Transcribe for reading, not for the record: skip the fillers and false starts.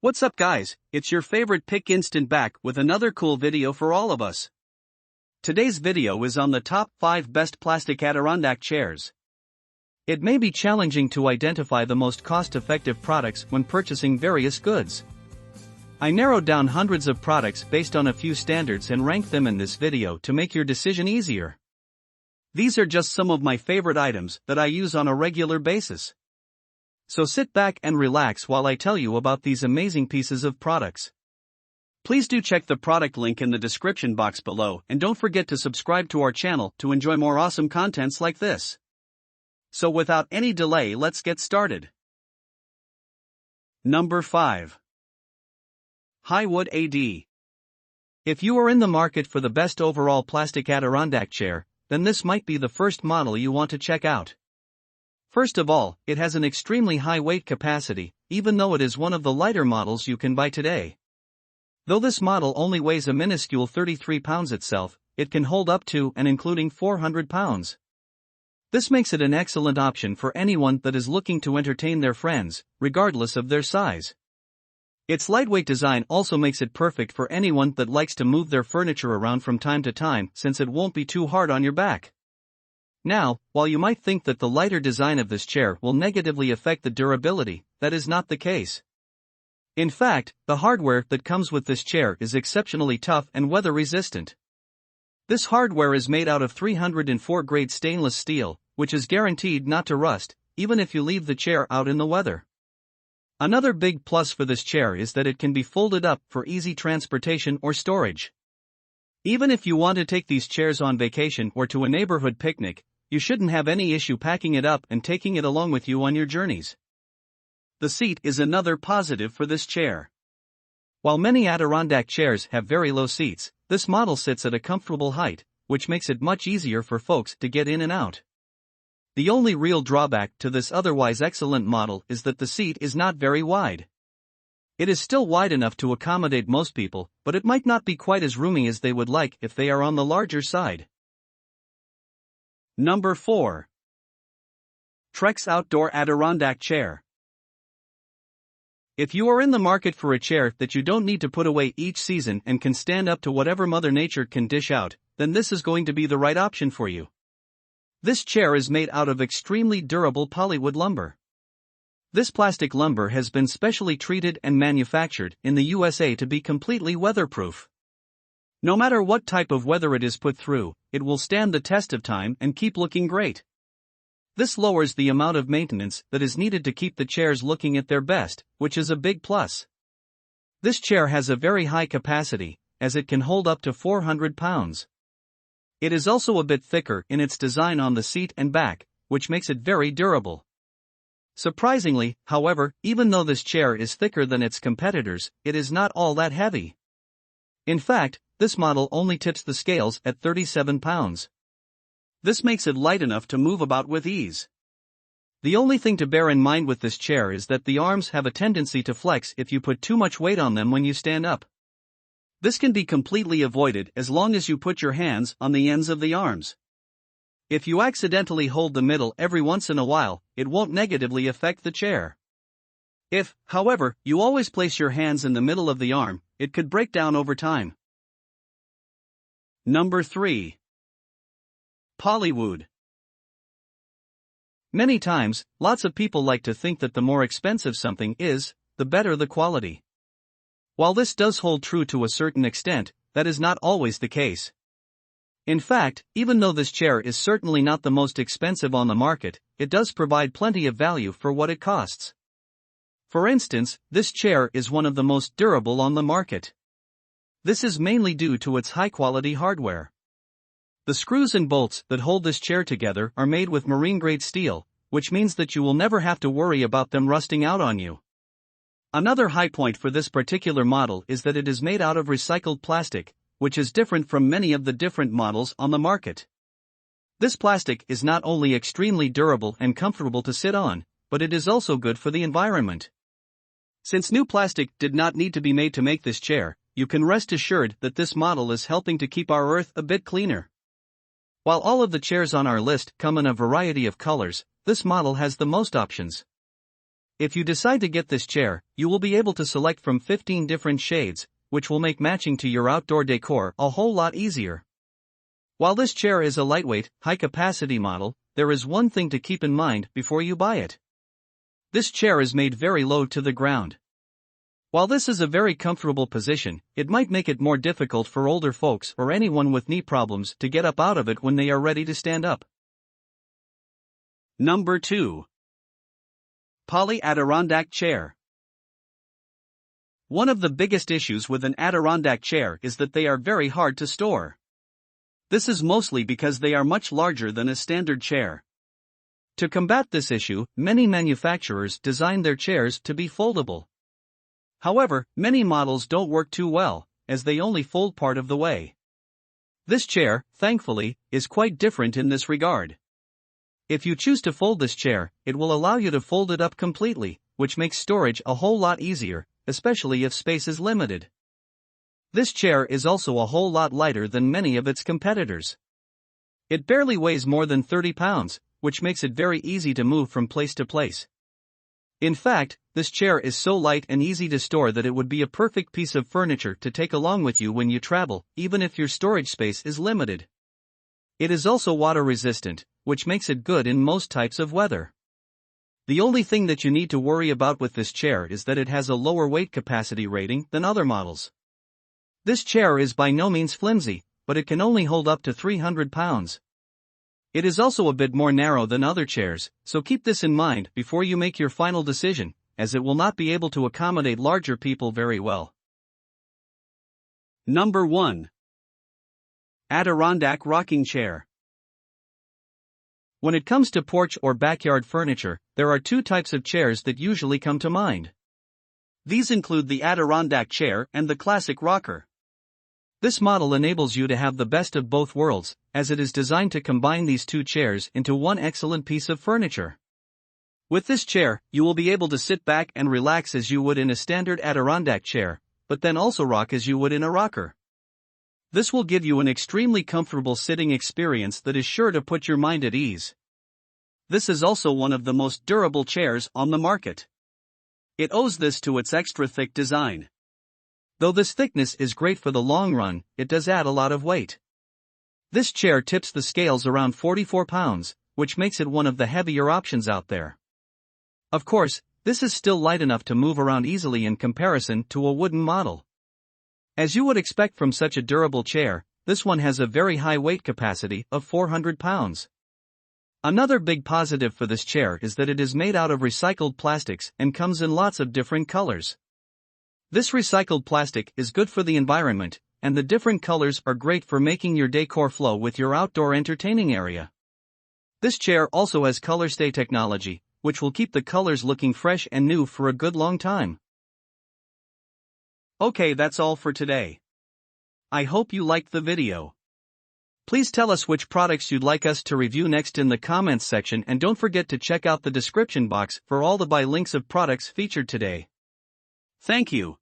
What's up guys, it's your favorite pick instant back with another cool video for all of us. Today's video is on the top 5 best plastic Adirondack chairs. It may be challenging to identify the most cost-effective products when purchasing various goods. I narrowed down hundreds of products based on a few standards and ranked them in this video to make your decision easier. These are just some of my favorite items that I use on a regular basis. So sit back and relax while I tell you about these amazing pieces of products. Please do check the product link in the description box below and don't forget to subscribe to our channel to enjoy more awesome contents like this. So without any delay, let's get started. Number 5. Highwood AD. If you are in the market for the best overall plastic Adirondack chair, then this might be the first model you want to check out. First of all, it has an extremely high weight capacity, even though it is one of the lighter models you can buy today. Though this model only weighs a minuscule 33 pounds itself, it can hold up to and including 400 pounds. This makes it an excellent option for anyone that is looking to entertain their friends, regardless of their size. Its lightweight design also makes it perfect for anyone that likes to move their furniture around from time to time, since it won't be too hard on your back. Now, while you might think that the lighter design of this chair will negatively affect the durability, that is not the case. In fact, the hardware that comes with this chair is exceptionally tough and weather-resistant. This hardware is made out of 304 grade stainless steel, which is guaranteed not to rust, even if you leave the chair out in the weather. Another big plus for this chair is that it can be folded up for easy transportation or storage. Even if you want to take these chairs on vacation or to a neighborhood picnic, you shouldn't have any issue packing it up and taking it along with you on your journeys. The seat is another positive for this chair. While many Adirondack chairs have very low seats, this model sits at a comfortable height, which makes it much easier for folks to get in and out. The only real drawback to this otherwise excellent model is that the seat is not very wide. It is still wide enough to accommodate most people, but it might not be quite as roomy as they would like if they are on the larger side. Number 4. Trex Outdoor Adirondack Chair. If you are in the market for a chair that you don't need to put away each season and can stand up to whatever Mother Nature can dish out, then this is going to be the right option for you. This chair is made out of extremely durable POLYWOOD lumber. This plastic lumber has been specially treated and manufactured in the USA to be completely weatherproof. No matter what type of weather it is put through, it will stand the test of time and keep looking great. This lowers the amount of maintenance that is needed to keep the chairs looking at their best, which is a big plus. This chair has a very high capacity, as it can hold up to 400 pounds. It is also a bit thicker in its design on the seat and back, which makes it very durable. Surprisingly, however, even though this chair is thicker than its competitors, it is not all that heavy. In fact, this model only tips the scales at 37 pounds. This makes it light enough to move about with ease. The only thing to bear in mind with this chair is that the arms have a tendency to flex if you put too much weight on them when you stand up. This can be completely avoided as long as you put your hands on the ends of the arms. If you accidentally hold the middle every once in a while, it won't negatively affect the chair. If, however, you always place your hands in the middle of the arm, it could break down over time. Number 3. POLYWOOD. Many times, lots of people like to think that the more expensive something is, the better the quality. While this does hold true to a certain extent, that is not always the case. In fact, even though this chair is certainly not the most expensive on the market, it does provide plenty of value for what it costs. For instance, this chair is one of the most durable on the market. This is mainly due to its high-quality hardware. The screws and bolts that hold this chair together are made with marine-grade steel, which means that you will never have to worry about them rusting out on you. Another high point for this particular model is that it is made out of recycled plastic, which is different from many of the different models on the market. This plastic is not only extremely durable and comfortable to sit on, but it is also good for the environment. Since new plastic did not need to be made to make this chair, you can rest assured that this model is helping to keep our Earth a bit cleaner. While all of the chairs on our list come in a variety of colors, this model has the most options. If you decide to get this chair, you will be able to select from 15 different shades, which will make matching to your outdoor decor a whole lot easier. While this chair is a lightweight, high-capacity model, there is one thing to keep in mind before you buy it. This chair is made very low to the ground. While this is a very comfortable position, it might make it more difficult for older folks or anyone with knee problems to get up out of it when they are ready to stand up. Number 2. Poly Adirondack Chair. One of the biggest issues with an Adirondack chair is that they are very hard to store. This is mostly because they are much larger than a standard chair. To combat this issue, many manufacturers design their chairs to be foldable. However, many models don't work too well, as they only fold part of the way. This chair, thankfully, is quite different in this regard. If you choose to fold this chair, it will allow you to fold it up completely, which makes storage a whole lot easier, especially if space is limited. This chair is also a whole lot lighter than many of its competitors. It barely weighs more than 30 pounds, which makes it very easy to move from place to place. In fact, this chair is so light and easy to store that it would be a perfect piece of furniture to take along with you when you travel, even if your storage space is limited. It is also water resistant, which makes it good in most types of weather. The only thing that you need to worry about with this chair is that it has a lower weight capacity rating than other models. This chair is by no means flimsy, but it can only hold up to 300 pounds. It is also a bit more narrow than other chairs, so keep this in mind before you make your final decision, as it will not be able to accommodate larger people very well. Number 1. Adirondack Rocking Chair. When it comes to porch or backyard furniture, there are two types of chairs that usually come to mind. These include the Adirondack chair and the classic rocker. This model enables you to have the best of both worlds, as it is designed to combine these two chairs into one excellent piece of furniture. With this chair, you will be able to sit back and relax as you would in a standard Adirondack chair, but then also rock as you would in a rocker. This will give you an extremely comfortable sitting experience that is sure to put your mind at ease. This is also one of the most durable chairs on the market. It owes this to its extra thick design. Though this thickness is great for the long run, it does add a lot of weight. This chair tips the scales around 44 pounds, which makes it one of the heavier options out there. Of course, this is still light enough to move around easily in comparison to a wooden model. As you would expect from such a durable chair, this one has a very high weight capacity of 400 pounds. Another big positive for this chair is that it is made out of recycled plastics and comes in lots of different colors. This recycled plastic is good for the environment, and the different colors are great for making your decor flow with your outdoor entertaining area. This chair also has color stay technology, which will keep the colors looking fresh and new for a good long time. Okay, that's all for today. I hope you liked the video. Please tell us which products you'd like us to review next in the comments section, and don't forget to check out the description box for all the buy links of products featured today. Thank you.